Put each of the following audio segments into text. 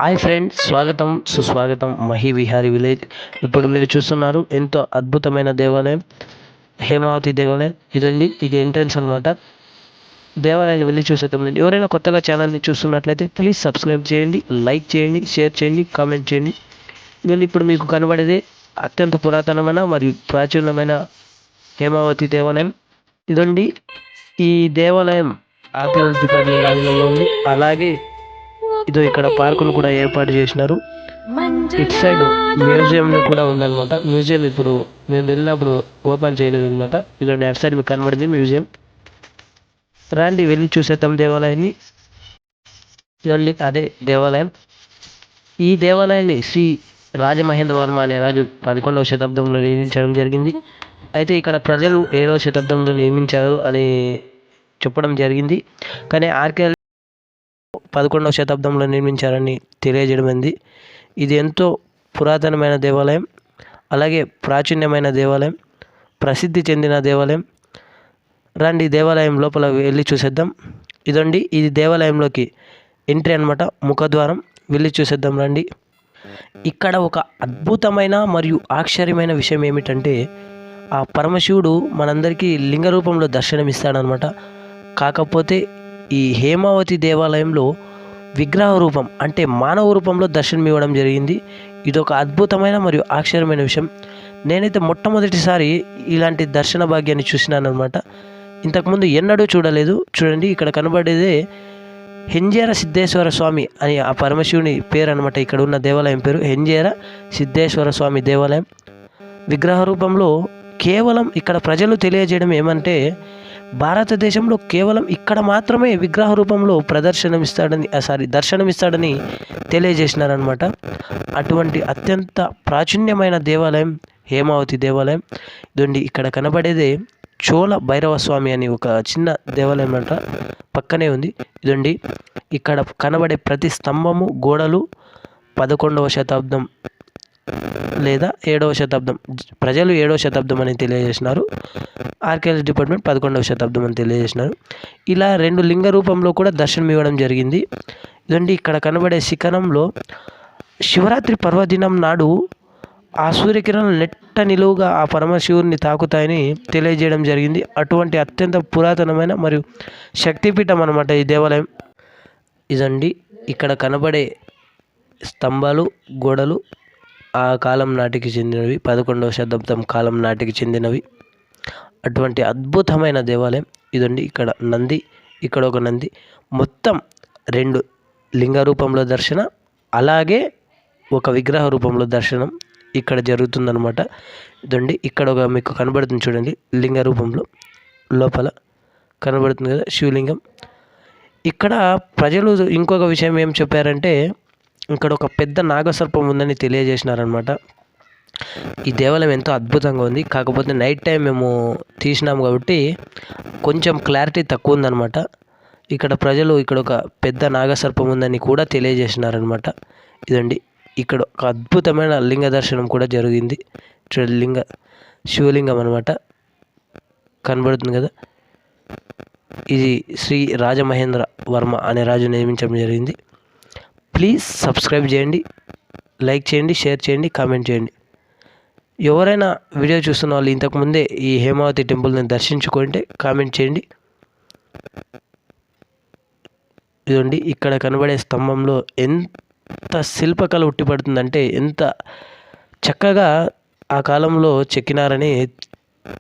Hi friends, స్వాగతం సుస్వాగతం Mahi Vihari village. ఇప్పుడు మీరు చూస్తున్నారు ఎంతో అద్భుతమైన దేవాలయం, హేమావతి దేవాలయం. ఇదండి, ఇది ఎంట్రన్స్ అనమాట. దేవాలయాన్ని వెళ్ళి చూసేద్దాం. ఎవరైనా కొత్తగా ఛానల్ని చూస్తున్నట్లయితే ప్లీజ్ సబ్స్క్రైబ్ చేయండి, లైక్ చేయండి, షేర్ చేయండి, కామెంట్ చేయండి. ఇదండి, ఇప్పుడు మీకు కనబడేది అత్యంత పురాతనమైన మరియు ప్రాచీనమైన హేమావతి దేవాలయం. ఇదండి, ఈ దేవాలయం ఆర్కియాలజికల్ రంగంలో ఉంది. అలాగే ఇదో ఇక్కడ పార్కులు కూడా ఏర్పాటు చేసినారు. ఇటు సైడ్ మ్యూజియం కూడా ఉందన్నమాట. మ్యూజియం ఇప్పుడు మేము వెళ్ళినప్పుడు ఓపెన్ చేయలేదు అనమాట. ఇదండి, అటు సైడ్ మీకు కనబడింది మ్యూజియం. రండి వెళ్ళి చూసేద్దాం దేవాలయాన్ని. ఇదండి అదే దేవాలయం. ఈ దేవాలయాన్ని శ్రీ రాజమహేంద్రవర్మ అనే రాజు 11వ శతాబ్దంలో నిర్మించడం జరిగింది. అయితే ఇక్కడ ప్రజలు 7వ శతాబ్దంలో నిర్మించారు అని చెప్పడం జరిగింది. కానీ ఆర్కియాలజీ 11వ శతాబ్దంలో నిర్మించారని తెలియజేయడమైంది. ఇది ఎంతో పురాతనమైన దేవాలయం, అలాగే ప్రాచీన్యమైన దేవాలయం, ప్రసిద్ధి చెందిన దేవాలయం. రండి దేవాలయం లోపల వెళ్ళి చూసేద్దాం. ఇదండి, ఇది దేవాలయంలోకి ఎంట్రీ అనమాట, ముఖద్వారం. వెళ్ళి చూసేద్దాం రండి. ఇక్కడ ఒక అద్భుతమైన మరియు ఆశ్చర్యమైన విషయం ఏమిటంటే, ఆ పరమశివుడు మనందరికీ లింగ రూపంలో దర్శనమిస్తాడనమాట. కాకపోతే ఈ హేమావతి దేవాలయంలో విగ్రహ రూపం అంటే మానవ రూపంలో దర్శనం ఇవ్వడం జరిగింది. ఇదొక అద్భుతమైన మరియు ఆశ్చర్యమైన విషయం. నేనైతే మొట్టమొదటిసారి ఇలాంటి దర్శన భాగ్యాన్ని చూసినాను అనమాట. ఇంతకుముందు ఎన్నడూ చూడలేదు. చూడండి, ఇక్కడ కనబడేదే హెంజేర సిద్ధేశ్వర స్వామి అని ఆ పరమశివుని పేరు అనమాట. ఇక్కడ ఉన్న దేవాలయం పేరు హెంజేర సిద్ధేశ్వర స్వామి దేవాలయం. విగ్రహ రూపంలో కేవలం ఇక్కడ ప్రజలు తెలియజేయడం ఏమంటే, భారతదేశంలో కేవలం ఇక్కడ మాత్రమే విగ్రహ రూపంలో దర్శనమిస్తాడని తెలియజేసినారనమాట. అటువంటి అత్యంత ప్రాచీన్యమైన దేవాలయం హేమావతి దేవాలయం. ఇదండి, ఇక్కడ కనబడేదే చోళ భైరవ స్వామి అని ఒక చిన్న దేవాలయం అంట, పక్కనే ఉంది. ఇదండి, ఇక్కడ కనబడే ప్రతి స్తంభము, గోడలు 11వ శతాబ్దం లేదా 7వ శతాబ్దం. ప్రజలు 7వ శతాబ్దం అని తెలియజేసినారు. ఆర్కియాలజీ డిపార్ట్మెంట్ 11వ శతాబ్దం అని తెలియజేసినారు. ఇలా 2 లింగ రూపంలో కూడా దర్శనం ఇవ్వడం జరిగింది. ఇదండి, ఇక్కడ కనబడే శిఖరంలో శివరాత్రి పర్వదినం నాడు ఆ సూర్యకిరణాలు నెట్ట నిలువుగా ఆ పరమశివుని తాకుతాయని తెలియజేయడం జరిగింది. అటువంటి అత్యంత పురాతనమైన మరియు శక్తిపీఠం అన్నమాట ఈ దేవాలయం. ఇదండి, ఇక్కడ కనబడే స్తంభాలు, గోడలు ఆ కాలం నాటికి చెందినవి, 11వ శతాబ్దం కాలం నాటికి చెందినవి. అటువంటి అద్భుతమైన దేవాలయం. ఇదండి, ఇక్కడ నంది, ఇక్కడ ఒక నంది, మొత్తం 2 లింగ రూపంలో దర్శన, అలాగే ఒక విగ్రహ రూపంలో దర్శనం ఇక్కడ జరుగుతుందన్నమాట. ఇదండి, ఇక్కడ ఒక మీకు కనబడుతుంది చూడండి, లింగ రూపంలో లోపల కనబడుతుంది కదా శివలింగం. ఇక్కడ ప్రజలు ఇంకొక విషయం ఏం చెప్పారంటే, ఇక్కడ ఒక పెద్ద నాగసర్పం ఉందని తెలియజేసినారనమాట. ఈ దేవాలయం ఎంతో అద్భుతంగా ఉంది. కాకపోతే నైట్ టైం మేము తీసినాము కాబట్టి కొంచెం క్లారిటీ తక్కువ ఉందన్నమాట. ఇక్కడ ప్రజలు ఇక్కడ ఒక పెద్ద నాగసర్పం ఉందని కూడా తెలియజేసినారనమాట. ఇదండి, ఇక్కడ ఒక అద్భుతమైన లింగ దర్శనం కూడా జరిగింది. శివలింగం అనమాట, కనబడుతుంది కదా. ఇది శ్రీ రాజమహేంద్ర వర్మ అనే రాజు నిర్మించడం జరిగింది. ప్లీజ్ సబ్స్క్రైబ్ చేయండి, లైక్ చేయండి, షేర్ చేయండి, కామెంట్ చేయండి. ఎవరైనా వీడియో చూస్తున్న వాళ్ళు ఇంతకుముందే ఈ హేమావతి టెంపుల్ని దర్శించుకుంటే కామెంట్ చేయండి. ఇదండి, ఇక్కడ కనబడే స్తంభంలో ఎంత శిల్పకళ ఉట్టిపడుతుందంటే, ఎంత చక్కగా ఆ కాలంలో చెక్కినారని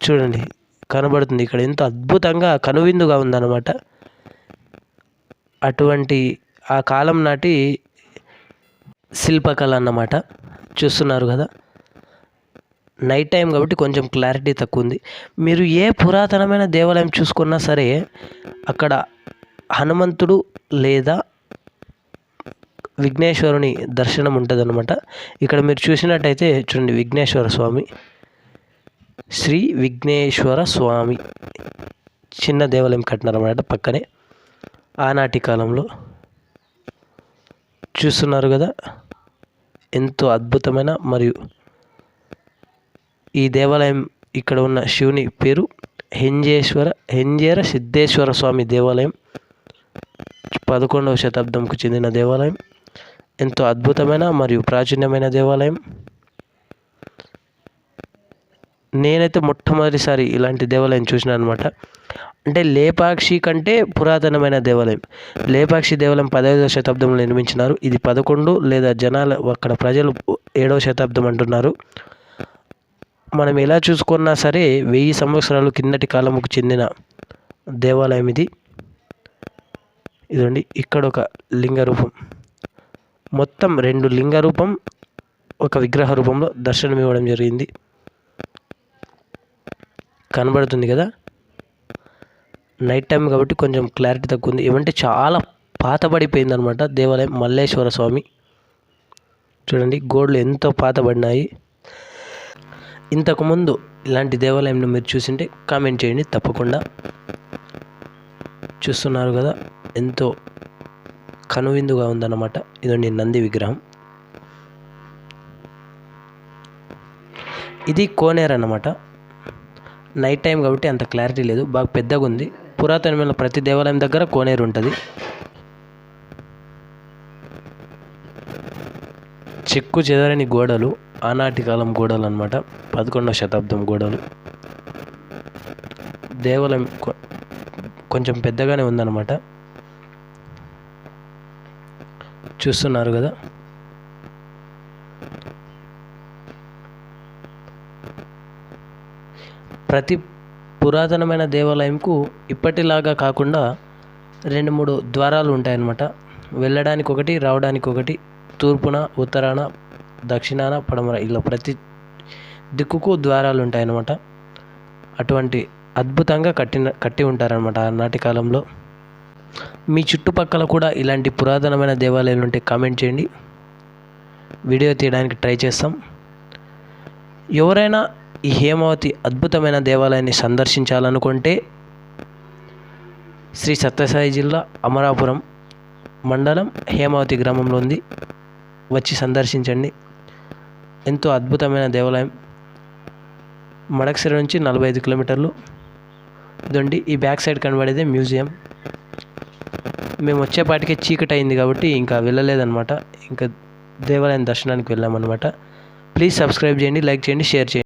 చూడండి కనబడుతుంది. ఇక్కడ ఎంత అద్భుతంగా కనువిందుగా ఉందన్నమాట. అటువంటి ఆ కాలం నాటి శిల్పకళ అన్నమాట. చూస్తున్నారు కదా, నైట్ టైం కాబట్టి కొంచెం క్లారిటీ తక్కువ ఉంది. మీరు ఏ పురాతనమైన దేవాలయం చూసుకున్నా సరే అక్కడ హనుమంతుడు లేదా విఘ్నేశ్వరుని దర్శనం ఉంటుందన్నమాట. ఇక్కడ మీరు చూసినట్టయితే చూడండి, విఘ్నేశ్వర స్వామి, శ్రీ విఘ్నేశ్వర స్వామి చిన్న దేవాలయం కట్టినారన్నమాట పక్కనే. ఆనాటి కాలంలో చూస్తున్నారు కదా, ఎంతో అద్భుతమైన మరియు ఈ దేవాలయం ఇక్కడ ఉన్న శివుని పేరు హెంజేర సిద్ధేశ్వర స్వామి దేవాలయం. 11వ శతాబ్దంకు చెందిన దేవాలయం. ఎంతో అద్భుతమైన మరియు ప్రాచీనమైన దేవాలయం. నేనైతే మొట్టమొదటిసారి ఇలాంటి దేవాలయం చూసినాను అనమాట. అంటే లేపాక్షి కంటే పురాతనమైన దేవాలయం. లేపాక్షి దేవాలయం 15వ శతాబ్దంలో నిర్మించినారు. ఇది 11 లేదా జనాలు అక్కడ ప్రజలు 7వ శతాబ్దం అంటున్నారు. మనం ఎలా చూసుకున్నా సరే 1000 సంవత్సరాలు కిందటి కాలంకు చెందిన దేవాలయం ఇది. ఇదండి, ఇక్కడ ఒక లింగ రూపం, మొత్తం 2 లింగ రూపం ఒక విగ్రహ రూపంలో దర్శనం ఇవ్వడం జరిగింది. కనబడుతుంది కదా, నైట్ టైం కాబట్టి కొంచెం క్లారిటీ తక్కువ ఉంది. ఏమంటే చాలా పాతబడిపోయింది అనమాట దేవాలయం. మల్లేశ్వర స్వామి చూడండి, గోడలు ఎంతో పాతబడినాయి. ఇంతకుముందు ఇలాంటి దేవాలయంను మీరు చూసింటే కామెంట్ చేయండి తప్పకుండా. చూస్తున్నారు కదా, ఎంతో కనువిందుగా ఉందన్నమాట. ఇదండి నంది విగ్రహం. ఇది కోనేరు అన్నమాట. నైట్ టైం కాబట్టి అంత క్లారిటీ లేదు, బాగా పెద్దగా ఉంది. పురాతనమైన ప్రతి దేవాలయం దగ్గర కోనేరు ఉంటుంది. చెక్కు చెదరని గోడలు, ఆనాటి కాలం గోడలు అన్నమాట, 11వ శతాబ్దం గోడలు. దేవాలయం కొంచెం పెద్దగానే ఉందన్నమాట. చూస్తున్నారు కదా, ప్రతి పురాతనమైన దేవాలయంకు ఇప్పటిలాగా కాకుండా 2-3 ద్వారాలు ఉంటాయన్నమాట. వెళ్ళడానికి ఒకటి, రావడానికి ఒకటి, తూర్పున, ఉత్తరాన, దక్షిణాన, పడమర, ఇలా ప్రతి దిక్కుకు ద్వారాలు ఉంటాయన్నమాట. అటువంటి అద్భుతంగా కట్టి ఉంటారనమాట ఆనాటి కాలంలో. మీ చుట్టుపక్కల కూడా ఇలాంటి పురాతనమైన దేవాలయాలు ఉంటే కామెంట్ చేయండి, వీడియో తీయడానికి ట్రై చేస్తాం. ఎవరైనా ఈ హేమావతి అద్భుతమైన దేవాలయాన్ని సందర్శించాలనుకుంటే శ్రీ సత్యసాయి జిల్లా అమరాపురం మండలం హేమావతి గ్రామంలో ఉంది. వచ్చి సందర్శించండి. ఎంతో అద్భుతమైన దేవాలయం. మడకసిర నుంచి 45 కిలోమీటర్లు. ఇదండి, ఈ బ్యాక్ సైడ్ కనబడేదే మ్యూజియం. మేము వచ్చేపాటికే చీకటి అయింది కాబట్టి ఇంకా వెళ్ళలేదన్నమాట. ఇంకా దేవాలయం దర్శనానికి వెళ్ళామన్నమాట. ప్లీజ్ సబ్స్క్రైబ్ చేయండి, లైక్ చేయండి, షేర్ చేయండి.